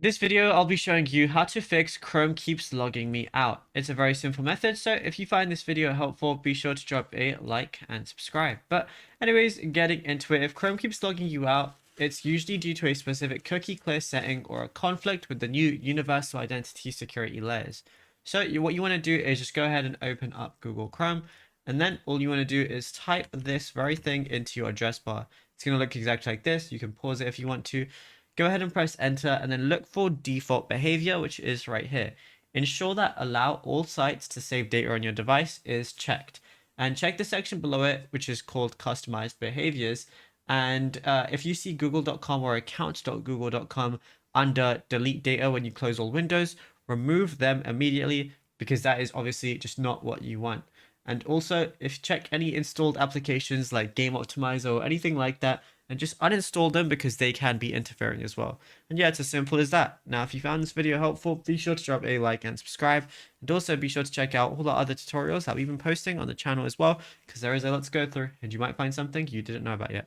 This video, I'll be showing you how to fix Chrome keeps logging me out. It's a very simple method, so if you find this video helpful, be sure to drop a like and subscribe. But anyways, getting into it, if Chrome keeps logging you out, it's usually due to a specific cookie clear setting or a conflict with the new Universal Identity Security layers. So what you want to do is just go ahead and open up Google Chrome, and then all you want to do is type this very thing into your address bar. It's going to look exactly like this. You can pause it if you want to. Go ahead and press enter and then look for default behavior, which is right here. Ensure that allow all sites to save data on your device is checked. And check the section below it, which is called customized behaviors. And if you see google.com or account.google.com under delete data when you close all windows, remove them immediately because that is obviously just not what you want. And also, if check any installed applications like Game Optimizer or anything like that, and just uninstall them because they can be interfering as well. And yeah, it's as simple as that. Now, if you found this video helpful, be sure to drop a like and subscribe. And also be sure to check out all the other tutorials that we've been posting on the channel as well, because there is a lot to go through and you might find something you didn't know about yet.